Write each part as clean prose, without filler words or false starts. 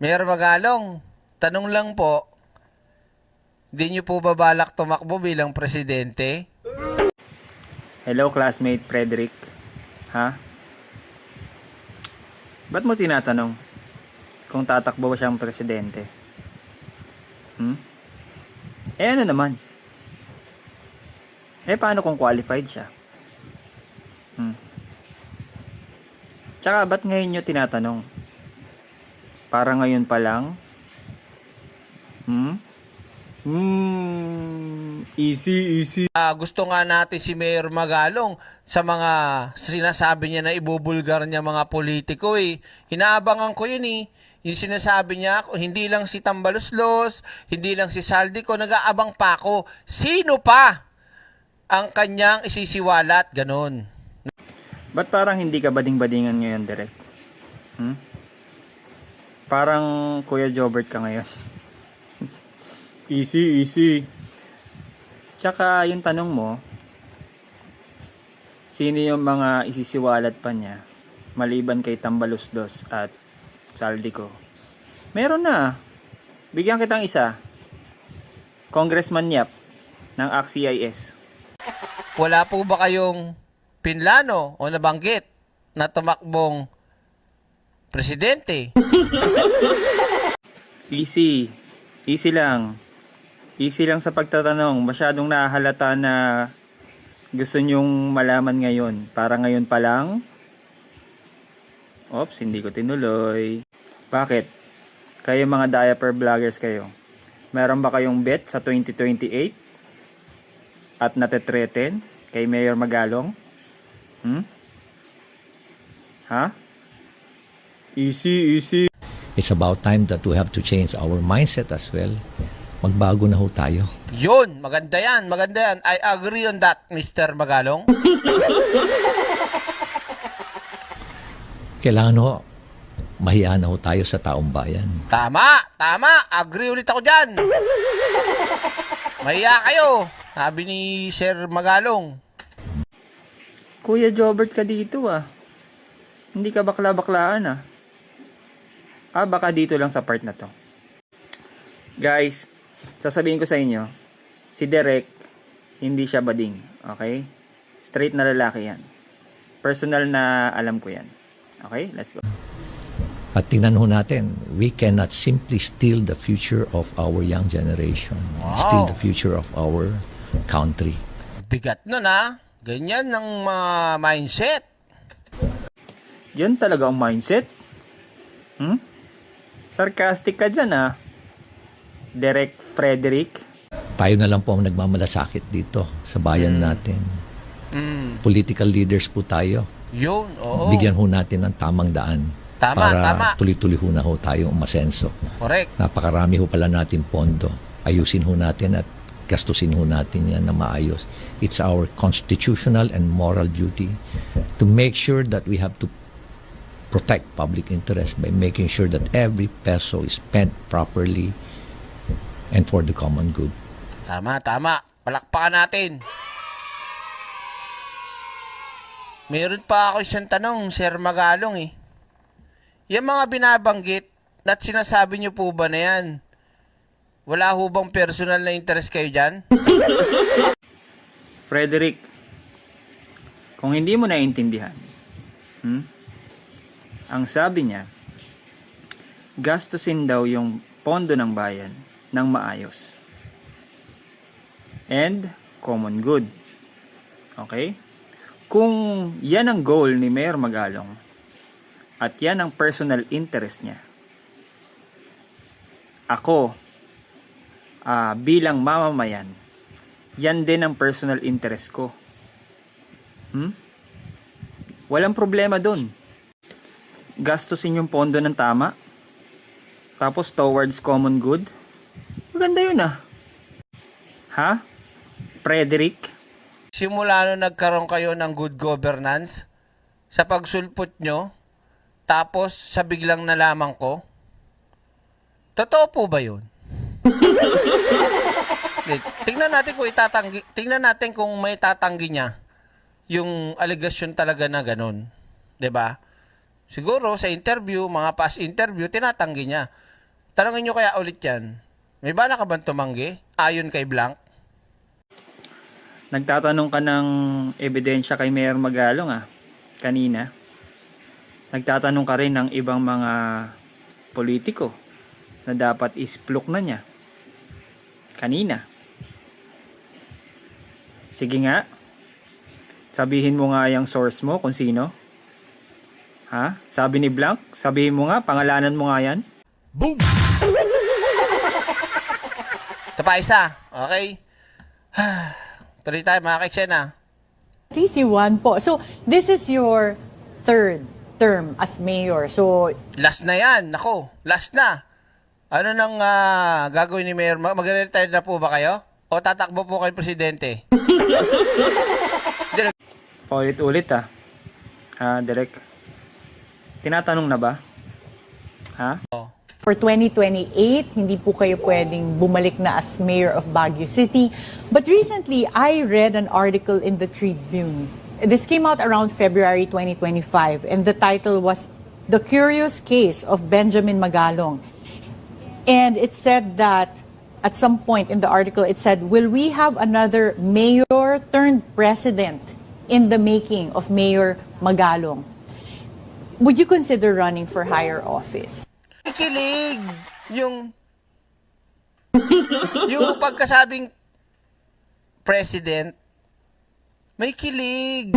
Mayor Magalong, tanong lang po, di niyo po ba balak tumakbo bilang presidente? Hello, classmate Frederick. Ha? Ba't mo tinatanong kung tatakbo ba siyang presidente? Hmm? Eh ano naman? Eh paano kung qualified siya? Hmm. Tsaka ba't ngayon nyo tinatanong? Para ngayon pa lang? Hmm? Easy, easy. Gusto nga natin si Mayor Magalong sa mga sinasabi niya na ibubulgar niya mga politiko eh. Inaabangan ko yun eh. Yung sinasabi niya, hindi lang si Tambaluslos, hindi lang si Saldico, nag-aabang pa ako. Sino pa ang kanyang isisiwalat? Ganon. Ba't parang hindi ka bading-badingan ngayon, Direk? Hmm? Parang Kuya Jobert ka ngayon. Easy, easy. Tsaka yung tanong mo, sino yung mga isisiwalat pa niya maliban kay Tambalusdos at Saldico? Meron na. Bigyan kitang isa. Congressman Yap ng ACT-CIS. Wala po ba kayong pinlano o nabanggit na tumakbong presidente? Easy. Easy lang. Easy lang sa pagtatanong. Masyadong nahahalata na gusto nyong malaman ngayon. Para ngayon pa lang. Oops, hindi ko tinuloy. Bakit? Kayo mga diaper vloggers kayo. Meron ba kayong bet sa 2028? At natetreten kay Mayor Magalong? Ha? Easy, easy. It's about time that we have to change our mindset as well. Magbago na ho tayo. Yun, maganda yan, maganda yan. I agree on that, Mr. Magalong. Kailangan ho, mahiyaan na ho tayo sa taong bayan. Tama, tama. Agree ulit ako dyan. Mahiya kayo, sabi ni Sir Magalong. Kuya Jobert ka dito ah. Hindi ka bakla-baklaan ah. Baka dito lang sa part na to. Guys, sasabihin ko sa inyo, si Derek, hindi siya bading. Okay? Straight na lalaki yan. Personal na alam ko yan. Okay? Let's go. At tingnan ho natin, we cannot simply steal the future of our young generation. Wow. Steal the future of our country. Bigat nun ha. Ganyan ng mindset. Yan talaga ang mindset. Sarcastic ka dyan ah. Derek Frederick. Tayo na lang po ang nagmamalasakit dito sa bayan natin. Political leaders po tayo. Yun, oo. Bigyan ho natin ng tamang daan. Tama, para tama. tuloy-tuloy ho na ho tayo umasenso. Correct. Napakarami ho pala natin pondo. Ayusin ho natin at gastusin ho natin yan na maayos. It's our constitutional and moral duty to make sure that we have to protect public interest by making sure that every peso is spent properly and for the common good. Tama, tama. Palakpakan natin. Meron pa ako isang tanong, Sir Magalong eh. Yung mga binabanggit at sinasabi niyo po ba na yan? Wala ho bang personal na interest kayo dyan? Frederick, kung hindi mo naiintindihan, ang sabi niya, gastusin daw yung pondo ng bayan ng maayos. And common good. Okay? Kung yan ang goal ni Mayor Magalong at yan ang personal interest niya, ako, bilang mamamayan, yan din ang personal interest ko. Walang problema dun. Gastusin yung pondo ng tama, tapos towards common good. Maganda yun ah. Ha? Frederick? Simula nung nagkaroon kayo ng good governance, sa pagsulpot nyo, tapos sa biglang nalaman ko, totoo po ba yun? Tingnan natin kung tingnan natin kung may tatanggi niya yung allegation talaga na ganun, 'di ba? siguro sa interview, mga past interview, tinatanggi niya. Tanungin nyo kaya ulit yan. May bala ka bang tumanggi? Ayon kay Blanc? Nagtatanong ka ng ebidensya kay Mayor Magalong kanina. Nagtatanong ka rin ng ibang mga politiko na dapat isplok na niya. Kanina. Sige nga. Sabihin mo nga yung source mo kung sino. Ha? Sabi ni Blanc? Sabihin mo nga, pangalanan mo nga yan. Boom! Ito pa isa. Okay? Tuloy tayo mga kaeksena. TC1 po. So, this is your third term as mayor. So, Last na yan. Nako, last na. Ano nang gagawin ni Mayor? Mag-retire na po ba kayo? O tatakbo po kay Presidente? Ulit-ulit Direk. Tinatanong na ba? Ha? for 2028, hindi po kayo pwedeng bumalik na as mayor of Baguio City. But recently, I read an article in the Tribune. This came out around February 2025, and the title was The Curious Case of Benjamin Magalong. And it said that, at some point in the article, it said, will we have another mayor turned president in the making of Mayor Magalong? Would you consider running for higher office? Kilig yung pagkasabing president, may kilig.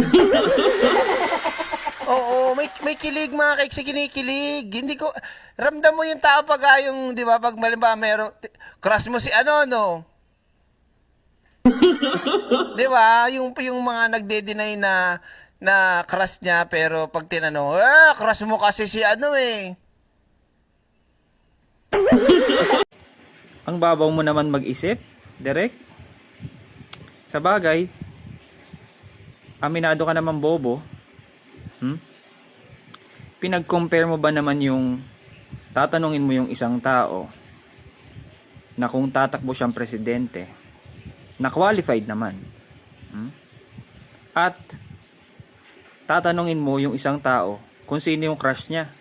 Oo, may kilig mga kaiksi, kinikilig. Hindi ko ramdam mo yung tao pag yung, 'di ba, pag malimba meron crush mo si ano no. 'Di ba? Yung mga nagde-deny na crush niya pero pag tinanong, crush mo kasi si ano eh. Ang babaw mo naman mag-isip, Direk. Sa bagay, aminado ka naman bobo. Pinag-compare mo ba naman yung tatanungin mo yung isang tao na kung tatakbo siyang presidente na qualified naman. At tatanungin mo yung isang tao kung sino yung crush niya.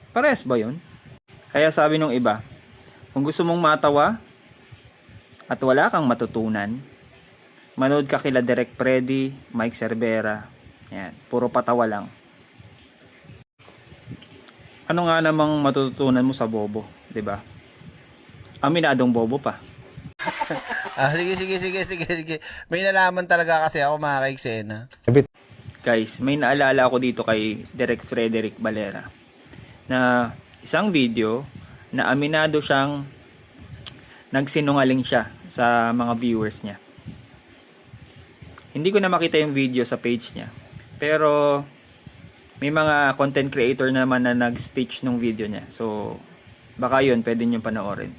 Parehas ba yun? Kaya sabi nung iba, kung gusto mong matawa at wala kang matutunan, manood ka kila Direk Freddy, Mike Cervera. Yan, puro patawa lang. Ano nga namang matututunan mo sa bobo, 'di ba? Aminadong bobo pa. Sige. May nalaman talaga kasi ako mga kaiksena. Guys, may naalala ako dito kay Direk Frederick Valera na isang video na aminado siyang nagsinungaling siya sa mga viewers niya. Hindi ko na makita yung video sa page niya. Pero may mga content creator naman na nag-stitch ng video niya. So, baka yun, pwede nyo panoorin.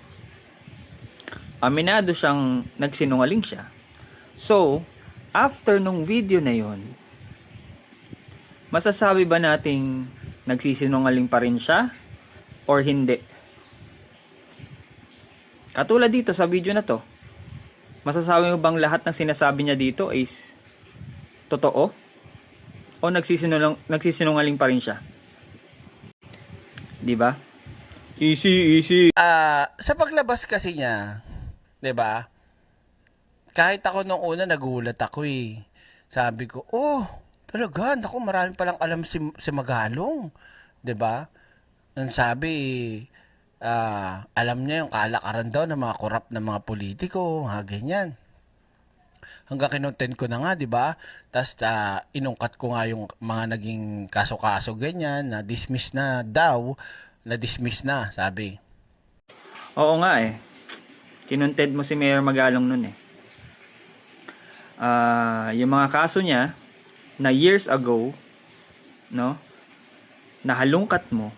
Aminado siyang nagsinungaling siya. So, after nung video na yun, masasabi ba nating nagsisinungaling pa rin siya or hindi? Katulad dito sa video na to, masasabi mo bang lahat ng sinasabi niya dito is totoo? O nagsisinungaling pa rin siya? Di ba? Easy. Sa paglabas kasi niya, 'di ba? Kahit ako nung una nagulat ako eh. Sabi ko, talaga, naku, marami palang alam si Magalong, 'di ba? Ang sabi, alam niya yung kalakaran daw ng mga korap na mga politiko, ganyan. Hanggang kinontent ko na nga, 'di ba? Tapos inungkat ko nga yung mga naging kaso-kaso ganyan, na dismiss na daw, sabi. Oo nga eh. Kinontent mo si Mayor Magalong nun eh. Yung mga kaso niya na years ago, no? Nahalungkat mo.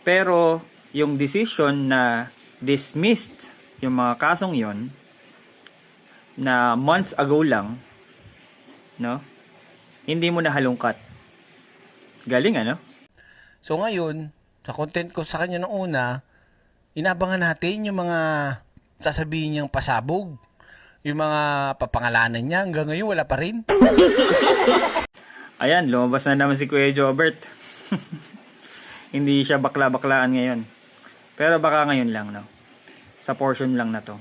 Pero yung decision na dismissed yung mga kasong yon na months ago lang, no? Hindi mo nahalungkat. Galing ano? So ngayon, sa content ko sa kanya nung una, inabangan natin yung mga sasabihin niyang pasabog. yung mga papangalanan niya hanggang ngayon wala pa rin. Ayan, lumabas na naman si Kuya Jobert. Hindi siya bakla-baklaan ngayon. Pero baka ngayon lang, no? Sa portion lang na to.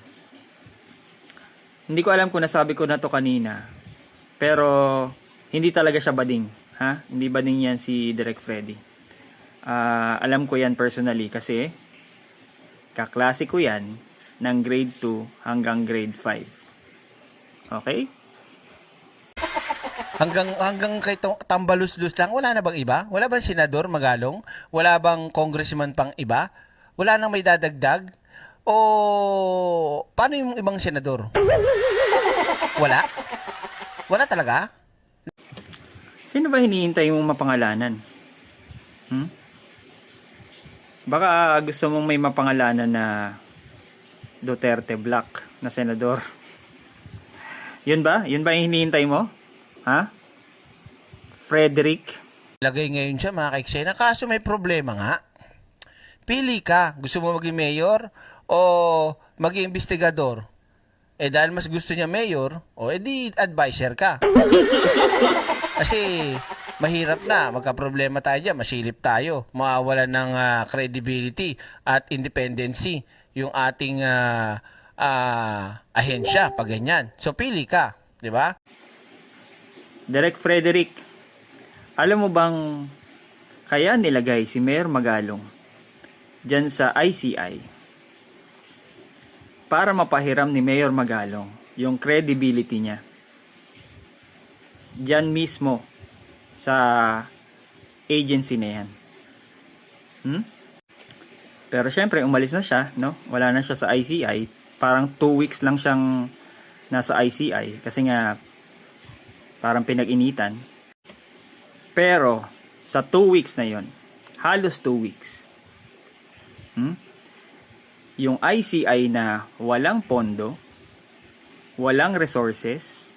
Hindi ko alam kung nasabi ko na to kanina. Pero, hindi talaga siya bading. Ha? Hindi bading yan si Direk Freddy. Alam ko yan personally kasi kaklase ko yan ng grade 2 hanggang grade 5. Okay? Hanggang kay Tambalus-lus lang, wala na bang iba? Wala bang senador Magalong? Wala bang congressman pang iba? Wala nang may dadagdag? O paano yung ibang senador? Wala? Wala talaga? Sino ba hinihintay mong mapangalanan? Baka gusto mong may mapangalanan na Duterte Black na senador. Yun ba? Yun ba yung hinihintay mo? Ha? Frederick? Lagay ngayon siya mga kaiksena, kaso may problema nga. Pili ka, gusto mo maging mayor o maging investigador? Dahil mas gusto niya mayor, edi advisor ka. Kasi mahirap na, magka-problema tayo dyan, masilip tayo, mawawalan ng credibility at independency yung ating ahensya pag ganyan. So pili ka, di ba? Direk Frederick, alam mo bang kaya nilagay si Mayor Magalong dyan sa ICI para mapahiram ni Mayor Magalong yung credibility niya dyan mismo sa agency na yan. Pero syempre umalis na siya, no? Wala na siya sa ICI. Parang 2 weeks lang siyang nasa ICI kasi nga parang pinag-initan. Pero sa 2 weeks na yon, halos 2 weeks, yung ICI na walang pondo, walang resources,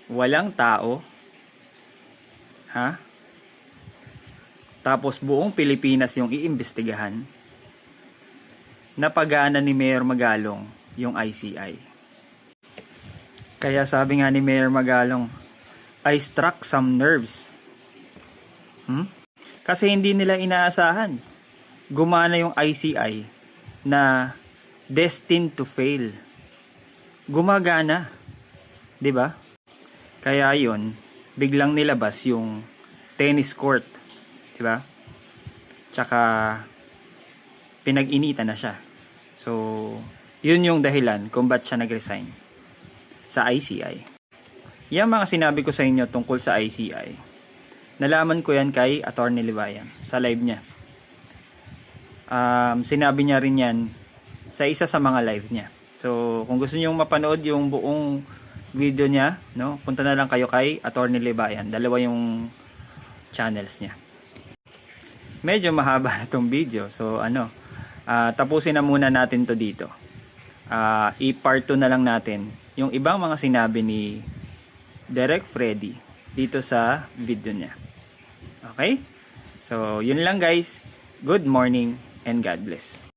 walang tao, tapos buong Pilipinas yung iimbestigahan, napagana ni Mayor Magalong yung ICI. Kaya sabi nga ni Mayor Magalong, I struck some nerves. Kasi hindi nila inaasahan. Gumana yung ICI na destined to fail. Gumagana. 'Di ba? Kaya yon, biglang nilabas yung tennis court. 'Di ba? Tsaka pinag-initan na siya. So, yun yung dahilan kung ba't siya nag-resign sa ICI. Yung mga sinabi ko sa inyo tungkol sa ICI, nalaman ko yan kay Atty. Libayan sa live niya. Sinabi niya rin yan sa isa sa mga live niya. So, kung gusto niyo mapanood yung buong video niya, no, punta na lang kayo kay Atty. Libayan. Dalawa yung channels niya. Medyo mahaba na itong video. So, tapusin na muna natin to dito. I-part 2 na lang natin yung ibang mga sinabi ni Direk Freddy dito sa video niya. Okay? So, yun lang guys. Good morning and God bless.